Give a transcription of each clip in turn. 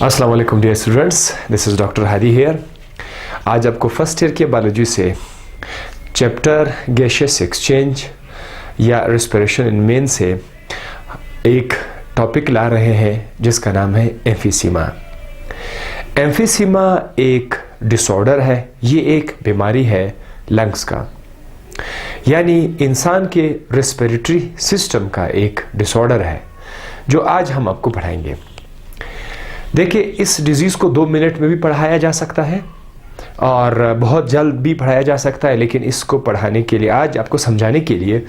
अस्सलाम वालेकुम dear students, this is doctor Hadi here. आज आपको फर्स्ट ईयर के बायोलॉजी से चैप्टर गैसियस एक्सचेंज या रेस्पिरेशन इन मेन से एक टॉपिक ला रहे हैं जिसका नाम है एम्फीसीमा। एम्फीसीमा एक डिसऑर्डर है, ये एक बीमारी है लंग्स का, यानी इंसान के रेस्पिरेटरी सिस्टम का एक डिसऑर्डर है जो आज हम आपको पढ़ाएंगे। देखिए, इस डिजीज़ को 2 मिनट में भी पढ़ाया जा सकता है और बहुत जल्द भी पढ़ाया जा सकता है, लेकिन इसको पढ़ाने के लिए, आज आपको समझाने के लिए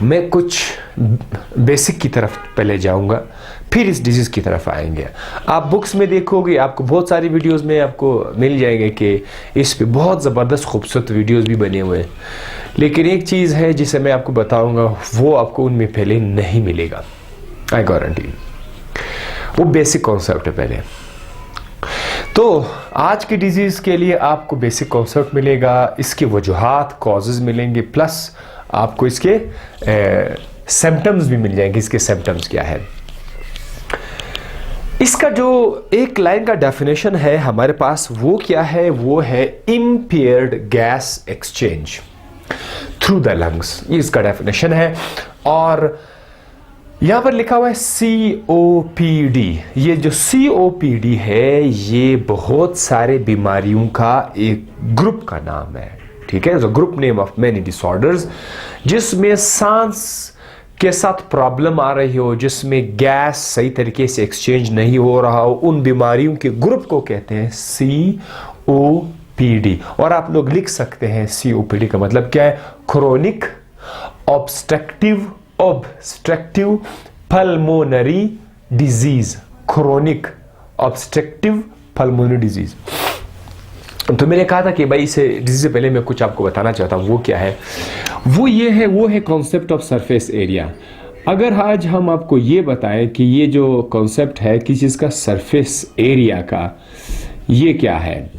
मैं कुछ बेसिक की तरफ पहले जाऊंगा, फिर इस डिजीज़ की तरफ आएंगे। आप बुक्स में देखोगे, आपको बहुत सारी वीडियोस में आपको मिल जाएंगे कि इस पे बहुत ज़बरदस्त खूबसूरत वीडियोस भी बने हुए हैं, लेकिन एक चीज़ है जिसे मैं आपको बताऊंगा वो आपको उनमें पहले नहीं मिलेगा, आई गारंटी। वो बेसिक कॉन्सेप्ट है पहले। तो आज की डिजीज़ के लिए आपको बेसिक कॉन्सेप्ट मिलेगा, इसके वजूहात कॉजेज़ मिलेंगे, प्लस आपको इसके सिम्टम्स भी मिल जाएंगे, इसके सिम्टम्स क्या है। इसका जो एक लाइन का डेफिनेशन है हमारे पास, वो क्या है? वो है impaired gas exchange through the lungs, ये इसका डेफिनेशन है। और यहां पर लिखा हुआ है COPD। ये जो COPD है ये बहुत सारे बीमारियों का एक ग्रुप का नाम है, ठीक है, group name of many disorders, जिसमें सांस के साथ प्रॉब्लम आ रही हो, जिसमें गैस सही तरीके से एक्सचेंज नहीं हो रहा हो, उन बीमारियों के ग्रुप को कहते हैं COPD। और आप लोग लिख सकते हैं COPD का मतलब क्या है? Chronic obstructive pulmonary disease, chronic obstructive pulmonary disease. तो मैंने कहा था कि भाई इसे डिजीज से पहले मैं कुछ आपको बताना चाहता हूं, वो क्या है? वो है कॉन्सेप्ट ऑफ सरफेस एरिया। अगर आज हम आपको ये बताएं कि ये जो कॉन्सेप्ट है किसी चीज का सरफेस एरिया का, ये क्या है?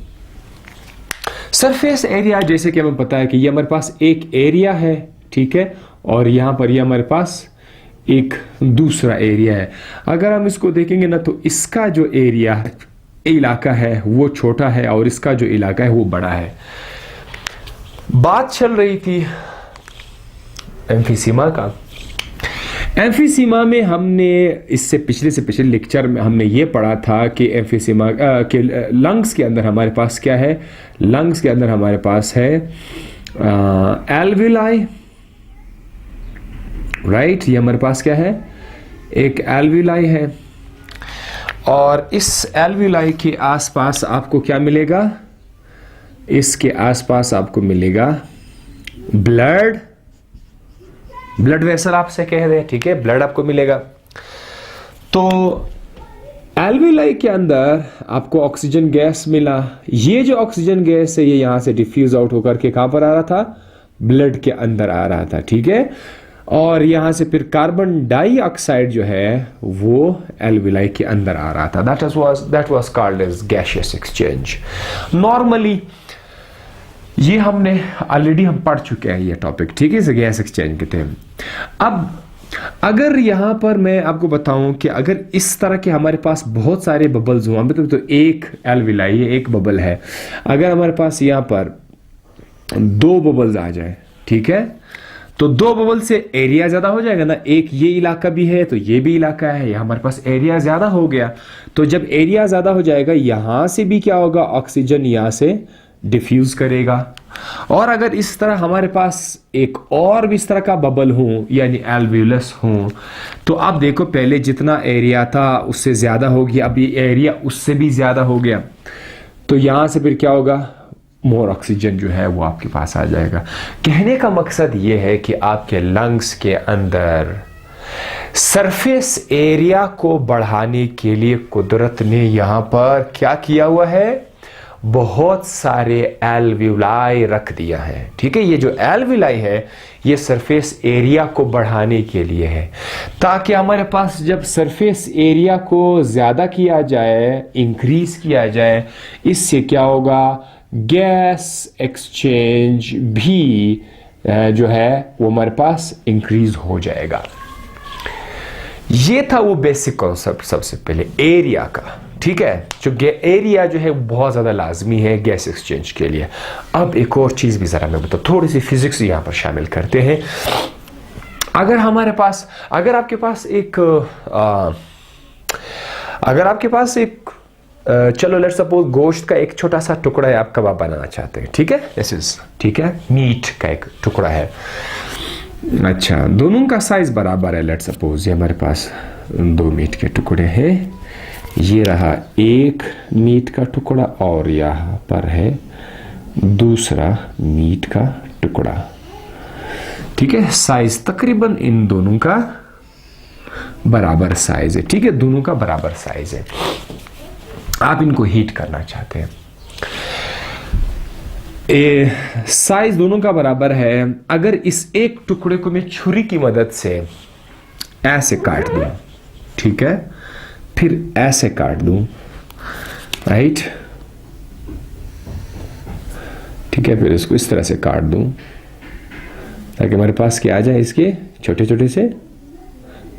सरफेस एरिया जैसे कि हमें पता है कि ये हमारे पास एक एरिया है, ठीक है, और यहां पर ये हमारे पास एक दूसरा एरिया है। अगर हम इसको देखेंगे ना, तो इसका जो एरिया इलाका है वो छोटा है और इसका जो इलाका है वो बड़ा है। बात चल रही थी एम्फीसीमा का। एम्फीसीमा में हमने इससे पिछले लेक्चर में हमने ये पढ़ा था कि एम्फीसीमा के लंग्स के अंदर हमारे पास क्या है? लंग्स के अंदर हमारे पास है एल्विलाई, राइट। ये हमारे पास क्या है? एक एल्विलाई है, और इस एल्विलाई के आसपास आपको क्या मिलेगा? इसके आसपास आपको मिलेगा ब्लड वेसल, आपसे कह रहे हैं, ठीक है, ब्लड आपको मिलेगा। तो एल्विलाई के अंदर आपको ऑक्सीजन गैस मिला। ये जो ऑक्सीजन गैस है ये यहां से डिफ्यूज आउट होकर के कहां पर आ रहा था? ब्लड के अंदर आ रहा था, ठीक है। और यहां से फिर कार्बन डाइऑक्साइड जो है वो एल्विलाई के अंदर आ रहा था। That was called as gaseous exchange. Normally ये हमने ऑलरेडी हम पढ़ चुके हैं ये टॉपिक, ठीक है, इसे गैस एक्सचेंज कहते हैं। अब अगर यहां पर मैं आपको बताऊं कि अगर इस तरह के हमारे पास बहुत सारे बबल्स हुआ, मतलब तो एक एल्विलाई, ये एक बबल है, अगर हमारे पास यहां पर 2 बबल्स आ जाए, ठीक है, तो 2 बबल से एरिया ज्यादा हो जाएगा ना। एक ये इलाका भी है तो ये भी इलाका है, यहां हमारे पास एरिया ज्यादा हो गया। तो जब एरिया ज्यादा हो जाएगा, यहां से भी क्या होगा? ऑक्सीजन यहां से डिफ्यूज करेगा। और अगर इस तरह हमारे पास एक और भी इस तरह का बबल हो, यानी एल्वियोलस हो, तो आप देखो पहले जितना एरिया था उससे ज्यादा हो गया, अब ये एरिया उससे भी ज्यादा हो गया। तो यहां से फिर क्या होगा? मोर ऑक्सीजन जो है वो आपके पास आ जाएगा। कहने का मकसद ये है कि आपके लंग्स के अंदर सरफेस एरिया को बढ़ाने के लिए कुदरत ने यहां पर क्या किया हुआ है? बहुत सारे एल्वियोलाई रख दिया है, ठीक है। ये जो एल्वियोलाई है ये सरफेस एरिया को बढ़ाने के लिए है, ताकि हमारे पास जब सरफेस एरिया को ज्यादा किया जाए, इंक्रीज किया जाए, इससे क्या होगा? गैस एक्सचेंज भी जो है वो हमारे पास इंक्रीज हो जाएगा। ये था वो बेसिक कॉन्सेप्ट सबसे पहले एरिया का, ठीक है। जो एरिया जो है बहुत ज़्यादा लाजमी है गैस एक्सचेंज के लिए। अब एक और चीज़ भी ज़रा मैं बताऊँ, थोड़ी सी फिजिक्स यहाँ पर शामिल करते हैं। अगर आपके पास एक चलो लेट्स सपोज गोश्त का एक छोटा सा टुकड़ा है, आप कबाब बनाना चाहते हैं, ठीक है, ठीक है, मीट का एक टुकड़ा है। अच्छा, दोनों का साइज बराबर है। लेट्स सपोज ये हमारे पास 2 मीट के टुकड़े हैं, ये रहा एक मीट का टुकड़ा और यहाँ पर है दूसरा मीट का टुकड़ा, ठीक है। साइज तकरीबन इन दोनों का बराबर साइज है, ठीक है, दोनों का बराबर साइज है। आप इनको हीट करना चाहते हैं, साइज दोनों का बराबर है। अगर इस एक टुकड़े को मैं छुरी की मदद से ऐसे काट दूं, ठीक है, फिर ऐसे काट दूं, राइट, ठीक है, फिर इसको इस तरह से काट दूं ताकि हमारे पास क्या आ जाए, इसके छोटे छोटे से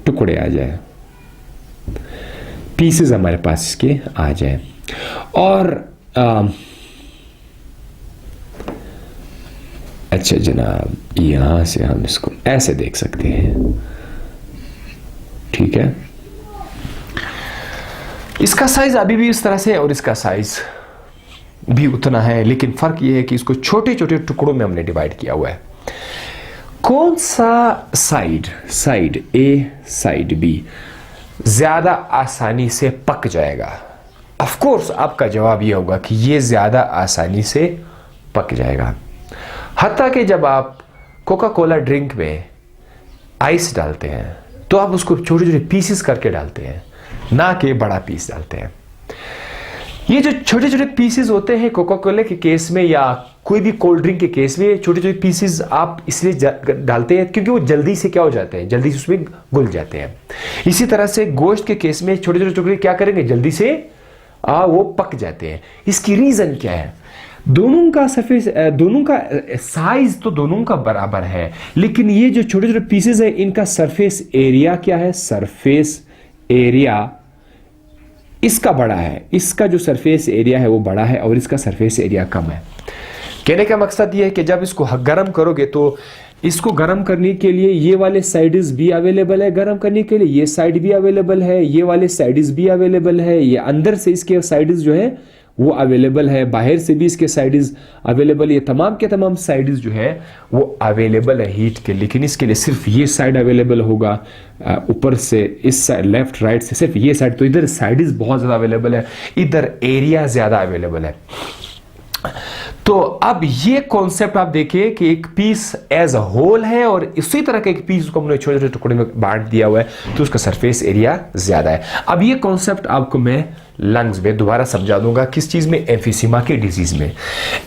टुकड़े आ जाए, पीसेस हमारे पास इसके आ जाए। और अच्छा जनाब, यहां से हम इसको ऐसे देख सकते हैं, ठीक है। इसका साइज अभी भी इस तरह से है और इसका साइज भी उतना है, लेकिन फर्क यह है कि इसको छोटे छोटे टुकड़ों में हमने डिवाइड किया हुआ है। कौन सा साइड ए साइड बी ज्यादा आसानी से पक जाएगा? ऑफ कोर्स आपका जवाब यह होगा कि यह ज्यादा आसानी से पक जाएगा। हत्ता कि जब आप कोका कोला ड्रिंक में आइस डालते हैं तो आप उसको छोटे छोटे पीसेस करके डालते हैं, ना कि बड़ा पीस डालते हैं। ये जो छोटे छोटे पीसेस होते हैं कोका कोला के केस में या कोई भी कोल्ड ड्रिंक के केस में, छोटे छोटे पीसेस आप इसलिए डालते हैं क्योंकि वो जल्दी से क्या हो जाते हैं, जल्दी से उसमें घुल जाते हैं। इसी तरह से गोश्त के केस में छोटे छोटे टुकड़े क्या करेंगे, जल्दी से वो पक जाते हैं। इसकी रीजन क्या है? दोनों का साइज तो दोनों का बराबर है, लेकिन ये जो छोटे छोटे पीसेस है इनका सरफेस एरिया क्या है, सरफेस एरिया इसका बड़ा है, इसका जो सरफेस एरिया है वो बड़ा है और इसका सरफेस एरिया कम है। कहने का मकसद ये है कि जब इसको गर्म करोगे तो इसको गर्म करने के लिए ये वाले साइड्स भी अवेलेबल है, गर्म करने के लिए ये साइड भी अवेलेबल है, ये वाले साइड्स भी अवेलेबल है, ये अंदर से इसके साइड्स जो है वो अवेलेबल है, बाहर से भी इसके साइड्स अवेलेबल, ये तमाम के तमाम साइड्स जो है वो अवेलेबल है हीट के। लेकिन इसके लिए सिर्फ ये साइड अवेलेबल होगा, ऊपर से इस साइड लेफ्ट राइट से सिर्फ ये साइड, तो इधर साइड्स बहुत ज़्यादा अवेलेबल है, इधर एरिया ज़्यादा अवेलेबल है। तो अब ये कॉन्सेप्ट आप देखिए कि एक पीस एज अ होल है और इसी तरह का एक पीस को हमने छोटे छोटे टुकड़े में बांट दिया हुआ है, तो उसका सरफेस एरिया ज्यादा है। अब ये कॉन्सेप्ट आपको मैं लंग्स में दोबारा समझा दूंगा। किस चीज में? एम्फीसीमा के डिजीज में।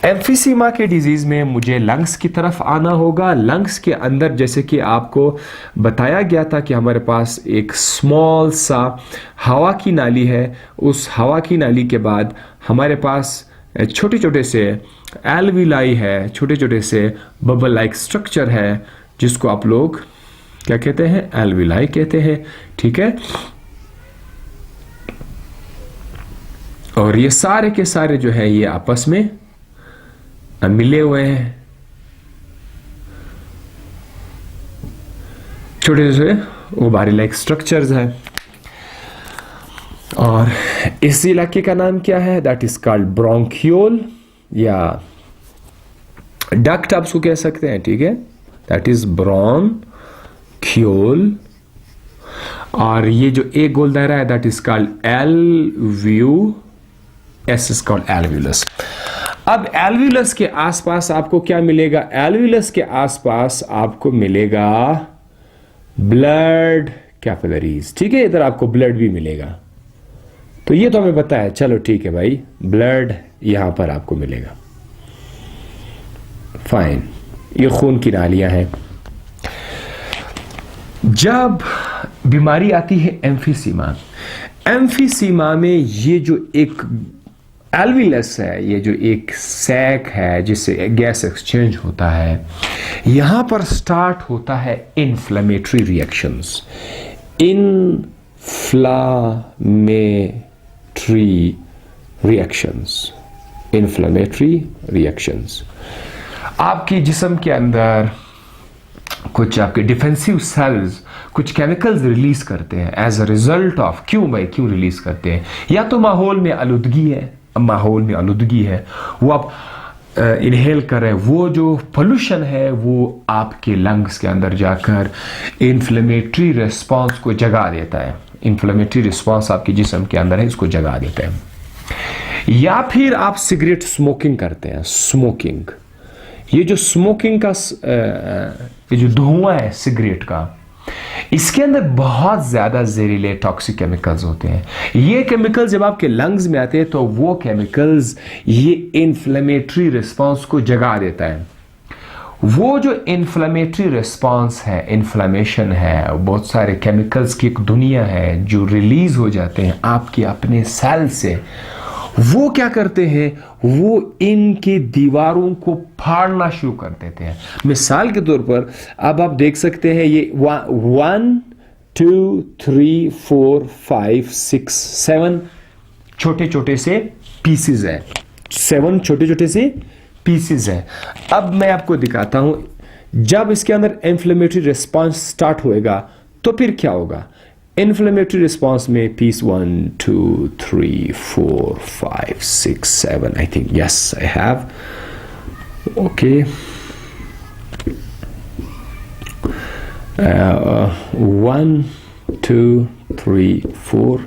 एम्फीसीमा के डिजीज में मुझे लंग्स की तरफ आना होगा। लंग्स के अंदर जैसे कि आपको बताया गया था कि हमारे पास एक स्मॉल सा हवा की नाली है, उस हवा की नाली के बाद हमारे पास छोटे छोटे से एल्विलाई है, छोटे छोटे से बबल लाइक स्ट्रक्चर है, जिसको आप लोग क्या कहते हैं? एल्विलाई कहते हैं, ठीक है। और ये सारे के सारे जो है ये आपस में मिले हुए हैं, छोटे से ओवारी लाइक स्ट्रक्चर्स है। और इस इलाके का नाम क्या है? दैट इज कॉल्ड ब्रोंकियोल या डक्ट आप उसको कह सकते हैं, ठीक है। That is bronchiole. और ये जो एक गोल दायरा है that is called alveolus, is called alveolus. अब एल्व्यूलस के आसपास आपको क्या मिलेगा? एल्व्यूलस के आसपास आपको मिलेगा ब्लड कैपिलरीज, ठीक है। इधर आपको ब्लड भी मिलेगा, तो ये तो हमें पता है, चलो ठीक है भाई, ब्लड यहां पर आपको मिलेगा, फाइन। ये खून की नालियां हैं। जब बीमारी आती है एम्फीसीमा, एम्फीसीमा में ये जो एक एल्विलस है, ये जो एक सैक है जिससे गैस एक्सचेंज होता है, यहां पर स्टार्ट होता है inflammatory reactions. inflammatory reactions, inflammatory reactions। आपके जिस्म के अंदर कुछ आपके डिफेंसिव सेल्स कुछ केमिकल्स रिलीज करते हैं एज अ रिजल्ट ऑफ, क्यों रिलीज करते हैं? या तो माहौल में आलूदगी है, वो आप इनहेल कर रहे हैं, वो जो पोल्यूशन है वो आपके लंग्स के अंदर जाकर इन्फ्लेमेटरी रिस्पॉन्स को जगा देता है। इन्फ्लेमेटरी रिस्पॉन्स आपके जिस्म के अंदर है, इसको जगा देता है। या फिर आप सिगरेट स्मोकिंग करते हैं, स्मोकिंग, ये जो स्मोकिंग का ये जो धुआं है सिगरेट का, इसके अंदर बहुत ज्यादा जहरीले टॉक्सिक केमिकल्स होते हैं। ये केमिकल्स जब आपके लंग्स में आते हैं तो वो केमिकल्स ये इन्फ्लेमेटरी रिस्पॉन्स को जगा देता है। वो जो इन्फ्लेमेटरी रिस्पॉन्स है, इन्फ्लेमेशन है, बहुत सारे केमिकल्स की एक दुनिया है जो रिलीज हो जाते हैं आपके अपने सेल से। वो क्या करते हैं, वो इनके दीवारों को फाड़ना शुरू कर देते हैं। मिसाल के तौर पर अब आप देख सकते हैं ये 1 2 3 4 5 6 7 छोटे छोटे से पीसेस है, 7 छोटे छोटे से पीसेस है। अब मैं आपको दिखाता हूं, जब इसके अंदर इन्फ्लेमेटरी रिस्पॉन्स स्टार्ट होएगा तो फिर क्या होगा। इन्फ्लेमेटरी रिस्पॉन्स में piece 1 2 3 4 5 6 7 I think, yes I have, okay, 1 2 3 4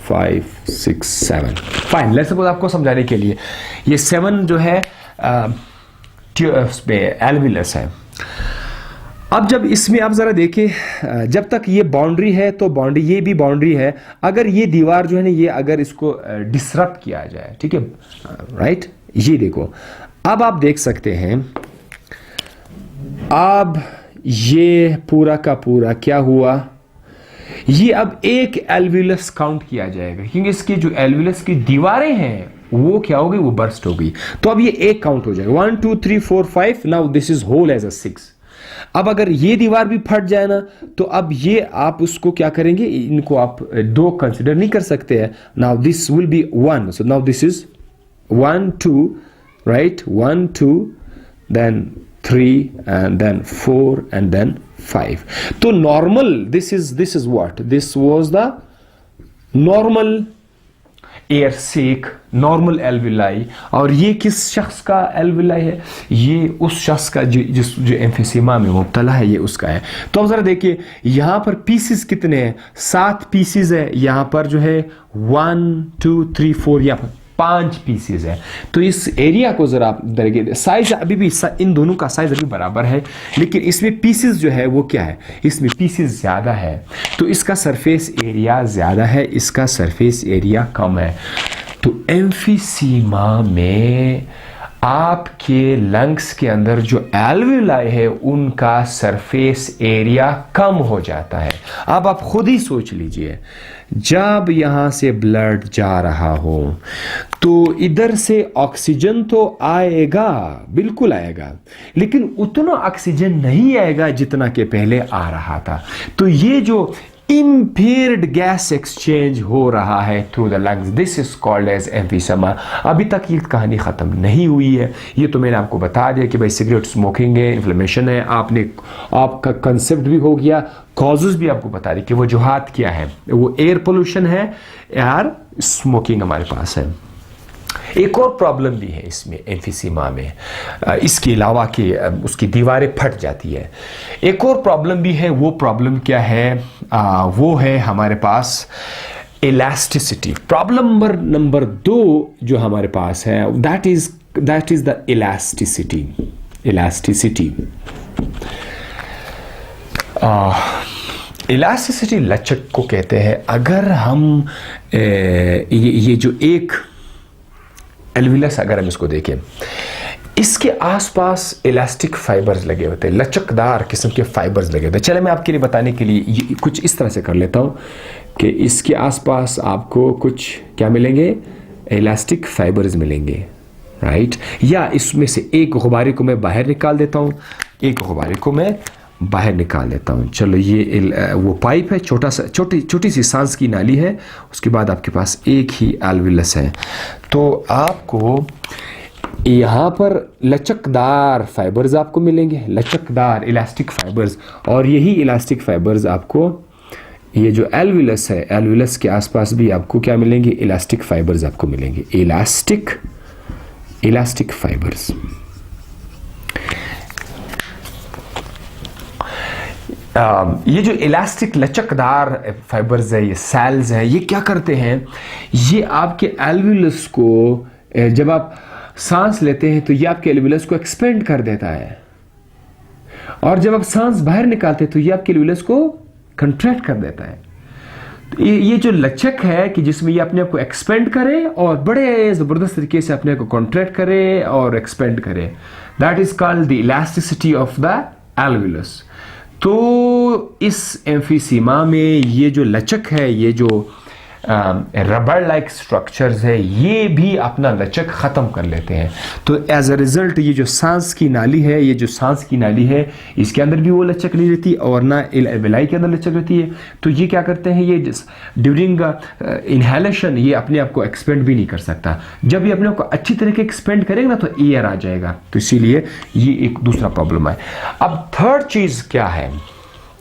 5 6 7 fine. Let's suppose आपको समझाने के लिए ये 7 जो है एल्विलस है। अब जब इसमें आप जरा देखें, जब तक ये बाउंड्री है तो बाउंड्री, ये भी बाउंड्री है, अगर ये दीवार जो है ना, ये अगर इसको डिसरप्ट किया जाए, ठीक है, राइट, ये देखो, अब आप देख सकते हैं, अब ये पूरा का पूरा क्या हुआ, ये अब एक एल्विलस काउंट किया जाएगा, क्योंकि इसकी जो एल्विलस की दीवारें हैं वो क्या हो गई, वो बर्स्ट हो गई, तो अब ये एक काउंट हो जाएगा, 1 2 3 4 5, now this is whole as a 6। अब अगर ये दीवार भी फट जाए ना, तो अब ये आप उसको क्या करेंगे, इनको आप 2 कंसिडर नहीं कर सकते हैं। Now this will be 1, so now this is 1 2, right, 1 2 then 3 and then 4 and then 5। तो normal, this is what, this was the normal air sac, normal alveoli, और ये किस शख्स का एल्विलाई है, ये उस शख्स का जो एम्फिसीमा में मुब्तला है, ये उसका है। तो अब जरा देखिए यहां पर पीसेस कितने हैं, 7 पीसेस है, यहां पर जो है 1 2 3 4, या 5 पीसेस है। तो इस एरिया को जरा आप देखिए, साइज अभी भी इन दोनों का साइज अभी बराबर है, लेकिन इसमें पीसेस जो है वो क्या है, इसमें पीसेस ज्यादा है, तो इसका सरफेस एरिया ज्यादा है, इसका सरफेस एरिया कम है। तो एम्फीसीमा में आपके लंग्स के अंदर जो एल्विलाई है उनका सरफेस एरिया कम हो जाता है। अब आप खुद ही सोच लीजिए, जब यहां से ब्लड जा रहा हो तो इधर से ऑक्सीजन तो आएगा, बिल्कुल आएगा, लेकिन उतना ऑक्सीजन नहीं आएगा जितना कि पहले आ रहा था। तो ये जो impaired गैस एक्सचेंज हो रहा है through the lungs, this is called as emphysema. अभी तक ये कहानी खत्म नहीं हुई है, ये तो मैंने आपको बता दिया कि भाई सिगरेट स्मोकिंग है, इन्फ्लेमेशन है, आपका कंसेप्ट भी हो गया, कॉजेज भी आपको बता दी कि वजूहात क्या है, वो एयर पोल्यूशन है यार, स्मोकिंग हमारे पास है। एक और प्रॉब्लम भी है इसमें एम्फीसीमा में, इसके अलावा कि उसकी दीवारें फट जाती है, एक और प्रॉब्लम भी है। वो प्रॉब्लम क्या है, वो है हमारे पास इलास्टिसिटी। प्रॉब्लम नंबर 2 जो हमारे पास है, that is the elasticity. Elasticity लचक को कहते हैं। अगर हम ये जो एक एल्विलस, अगर हम इसको देखें, इसके आसपास इलास्टिक फाइबर्स लगे होते हैं, लचकदार किस्म के फाइबर्स लगे होते हैं। चले मैं आपके लिए बताने के लिए कुछ इस तरह से कर लेता हूं कि इसके आसपास आपको कुछ क्या मिलेंगे, इलास्टिक फाइबर्स मिलेंगे, राइट। या इसमें से एक गुब्बारे को मैं बाहर निकाल देता हूं, एक गुब्बारे को मैं बाहर निकाल लेता हूँ। चलो ये वो पाइप है, छोटी सी सांस की नाली है, उसके बाद आपके पास एक ही एल्विलस है। तो आपको यहाँ पर लचकदार फाइबर्स आपको मिलेंगे, लचकदार इलास्टिक फाइबर्स, और यही इलास्टिक फाइबर्स आपको ये जो एल्विलस है, एल्विलस के आसपास भी आपको क्या मिलेंगे, इलास्टिक फाइबर्स आपको मिलेंगे, इलास्टिक फाइबर्स। ये जो इलास्टिक लचकदार फाइबर्स है, ये सेल्स हैं, ये क्या करते हैं, ये आपके एल्विलस को जब आप सांस लेते हैं तो ये आपके एल्विलस को एक्सपेंड कर देता है, और जब आप सांस बाहर निकालते हैं तो ये आपके एल्विलस को कंट्रैक्ट कर देता है। तो ये जो लचक है कि जिसमें ये अपने आप को एक्सपेंड करे और बड़े ज़बरदस्त तरीके से अपने को कॉन्ट्रैक्ट करे और एक्सपेंड करे, that is called the elasticity of the alveoli. तो इस एम्फीसीमा में ये जो लचक है, ये जो रबर लाइक स्ट्रक्चर्स है, ये भी अपना लचक ख़त्म कर लेते हैं। तो एज अ रिज़ल्ट ये जो सांस की नाली है, ये जो सांस की नाली है, इसके अंदर भी वो लचक नहीं रहती और ना एल्विलाई के अंदर लचक रहती है। तो ये क्या करते हैं, ये ड्यूरिंग इनहेलेशन ये अपने आप को एक्सपेंड भी नहीं कर सकता। जब ये अपने आप को अच्छी तरीके एक्सपेंड करेगा ना तो एयर आ जाएगा, तो इसीलिए ये एक दूसरा प्रॉब्लम है। अब थर्ड चीज़ क्या है,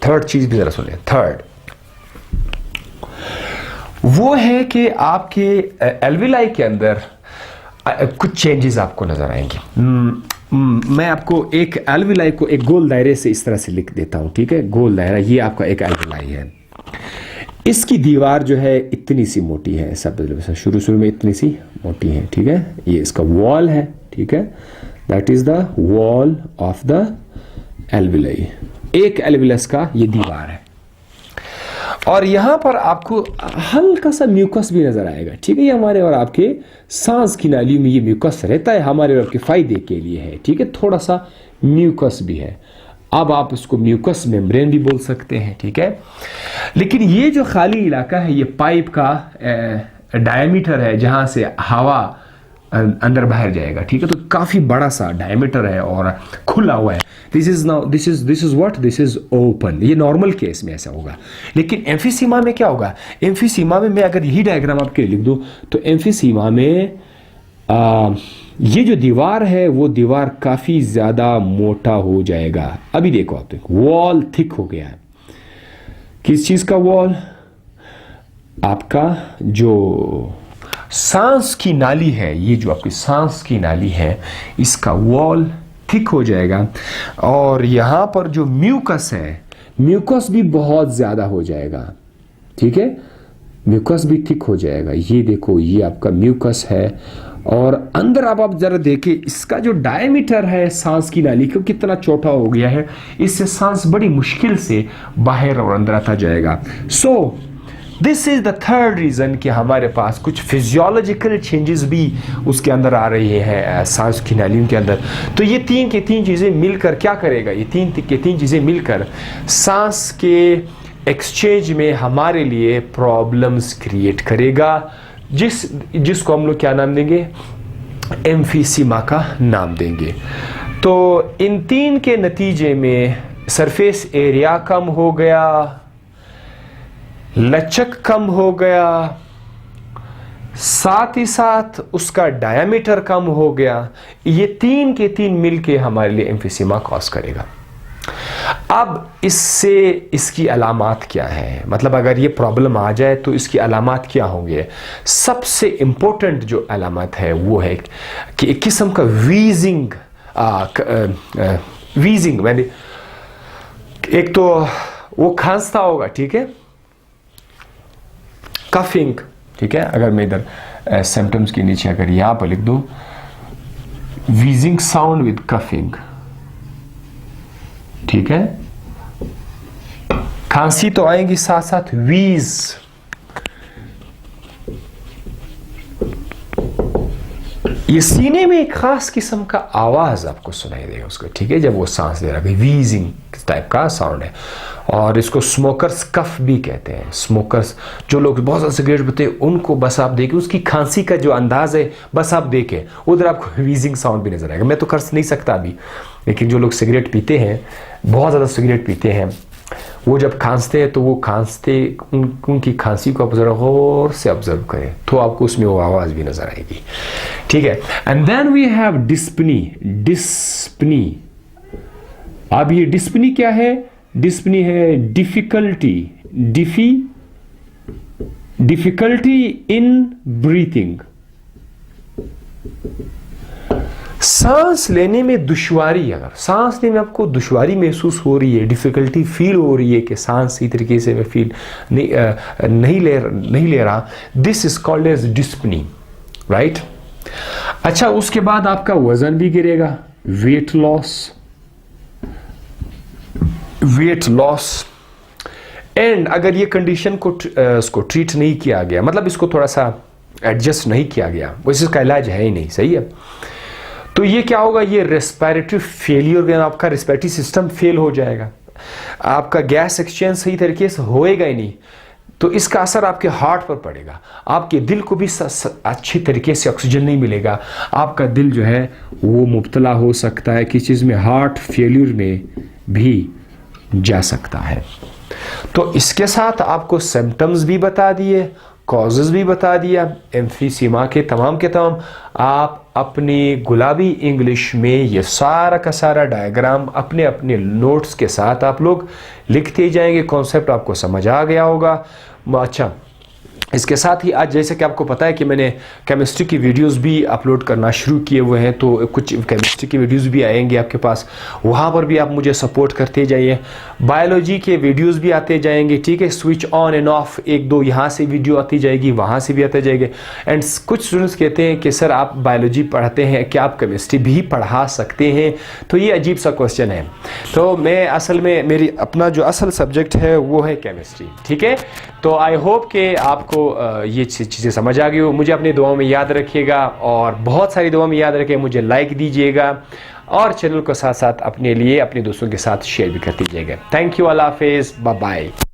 थर्ड चीज़ भी ज़रा सुनिए। थर्ड वो है कि आपके एल्विलाई के अंदर कुछ चेंजेस आपको नजर आएंगे। मैं आपको एक एल्विलाई को एक गोल दायरे से इस तरह से लिख देता हूं, ठीक है। गोल दायरा, ये आपका एक एल्विलाई है, इसकी दीवार जो है इतनी सी मोटी है, सब शुरू में इतनी सी मोटी है, ठीक है। ये इसका वॉल है, ठीक है, that is the wall of the alveoli. एक एल्विलस का ये दीवार है, और यहां पर आपको हल्का सा म्यूकस भी नजर आएगा, ठीक है। ये हमारे और आपके सांस की नाली में ये म्यूकस रहता है, हमारे और आपके फायदे के लिए है, ठीक है। थोड़ा सा म्यूकस भी है, अब आप उसको म्यूकस मेम्ब्रेन भी बोल सकते हैं, ठीक है। लेकिन ये जो खाली इलाका है, ये पाइप का डायमीटर है जहां से हवा अंदर बाहर जाएगा, ठीक है। तो काफी बड़ा सा डायमीटर है और खुला हुआ है। This is open. ये नॉर्मल केस में ऐसा होगा, लेकिन एम्फीसीमा में क्या होगा, एम्फीसीमा में मैं अगर यही डायग्राम आपके लिख दूं तो एम्फीसीमा में ये जो दीवार है वो दीवार काफी ज्यादा मोटा हो जाएगा। अभी देखो आप, वॉल थिक हो गया है। किस चीज का वॉल, आपका जो सांस की नाली है, ये जो आपकी सांस की नाली है, इसका वॉल थिक हो जाएगा, और यहां पर जो म्यूकस है, म्यूकस भी बहुत ज्यादा हो जाएगा, ठीक है। म्यूकस भी थिक हो जाएगा। ये देखो, ये आपका म्यूकस है, और अंदर आप जरा देखें, इसका जो डायमीटर है सांस की नाली का कितना छोटा हो गया है, इससे सांस बड़ी मुश्किल से बाहर और अंदर आता जाएगा। So this is the third reason कि हमारे पास कुछ फिजियोलॉजिकल चेंजेस भी उसके अंदर आ रही है, सांस की नालियों के अंदर। तो ये तीन की तीन चीज़ें मिलकर क्या करेगा, ये तीन की तीन चीज़ें मिलकर सांस के एक्सचेंज में हमारे लिए प्रॉब्लम्स क्रिएट करेगा, जिसको हम लोग क्या नाम देंगे, एम्फीसीमा का नाम देंगे। तो इन तीन के नतीजे में सरफेस एरिया कम हो गया, लचक कम हो गया, साथ ही साथ उसका डायमीटर कम हो गया। ये तीन के तीन मिलके हमारे लिए एम्फीसीमा कॉज करेगा। अब इससे इसकी अलामात क्या है, मतलब अगर ये प्रॉब्लम आ जाए तो इसकी अलामात क्या होंगे। सबसे इंपॉर्टेंट जो अलामत है वो है कि एक किस्म का वीजिंग मैंने, एक तो वो खांसता होगा, ठीक है, कफिंग, ठीक है। अगर मैं इधर सिम्टम्स के नीचे अगर यहां पर लिख दूं, वीजिंग साउंड विद कफिंग, ठीक है। खांसी तो आएगी, साथ साथ वीज, ये सीने में एक खास किस्म का आवाज आपको सुनाई देगा उसको, ठीक है, जब वो सांस ले रहा है, वीजिंग टाइप का साउंड है। और इसको स्मोकर्स कफ भी कहते हैं। स्मोकर्स, जो लोग बहुत ज़्यादा सिगरेट पीते हैं, उनको बस आप देखें, उसकी खांसी का जो अंदाज है बस आप देखें, उधर आपको वीजिंग साउंड भी नजर आएगा। मैं तो कर नहीं सकता अभी, लेकिन जो लोग सिगरेट पीते हैं, बहुत ज़्यादा सिगरेट पीते हैं, वो जब खांसते हैं तो वो खांसते उनकी खांसी को आप जरा गौर से ऑब्जर्व करें तो आपको उसमें वो आवाज़ भी नजर आएगी, ठीक है। And then we have dyspnoea. Dyspnoea, अब ये डिस्पनी क्या है? डिस्पनी है डिफिकल्टी, डिफिकल्टी इन ब्रीथिंग, सांस लेने में दुश्वारी। अगर सांस लेने में आपको दुश्वारी महसूस हो रही है, डिफिकल्टी फील हो रही है कि सांस सही तरीके से मैं फील नहीं ले रहा, this is called as dyspnoea, right. अच्छा, उसके बाद आपका वजन भी गिरेगा, वेट लॉस। एंड अगर ये कंडीशन को इसको ट्रीट नहीं किया गया, मतलब इसको थोड़ा सा एडजस्ट नहीं किया गया, वैसे इसका इलाज है ही नहीं, सही है, तो ये क्या होगा? ये रेस्पिरेटरी फेलियर, आपका रेस्पिरेटरी सिस्टम फेल हो जाएगा, आपका गैस एक्सचेंज सही तरीके से होएगा ही नहीं, तो इसका असर आपके हार्ट पर पड़ेगा, आपके दिल को भी अच्छी तरीके से ऑक्सीजन नहीं मिलेगा, आपका दिल जो है वो मुब्तला हो सकता है किस चीज़ में? हार्ट फेल्यूर में भी जा सकता है। तो इसके साथ आपको सिम्टम्स भी बता दिए, कॉजेज भी बता दिया, एम्फीसीमा के तमाम आप अपनी गुलाबी इंग्लिश में ये सारा का सारा डायग्राम अपने अपने नोट्स के साथ आप लोग लिखते जाएंगे। कॉन्सेप्ट आपको समझ आ गया होगा। अच्छा, इसके साथ ही आज जैसे कि आपको पता है कि मैंने केमिस्ट्री की वीडियोस भी अपलोड करना शुरू किए हुए हैं, तो कुछ केमिस्ट्री की वीडियोस भी आएंगे आपके पास, वहाँ पर भी आप मुझे सपोर्ट करते जाइए। बायोलॉजी के वीडियोस भी आते जाएंगे, ठीक है, स्विच ऑन एंड ऑफ, एक दो यहाँ से वीडियो आती जाएगी, वहाँ से भी आते जाएंगे। एंड कुछ स्टूडेंट्स कहते हैं कि सर आप बायोलॉजी पढ़ाते हैं, क्या आप केमिस्ट्री भी पढ़ा सकते हैं? तो ये अजीब सा क्वेश्चन है। तो मैं असल में मेरी अपना जो असल सब्जेक्ट है वो है केमिस्ट्री, ठीक है। तो आई होप कि आपको ये चीज़ें समझ आ गई हो। मुझे अपनी दुआओं में याद रखिएगा और बहुत सारी दुआओं में याद रखें, मुझे लाइक दीजिएगा और चैनल को साथ साथ अपने लिए अपने दोस्तों के साथ शेयर भी कर दीजिएगा। थैंक यू, अल्लाह हाफिज़, बाय बाय।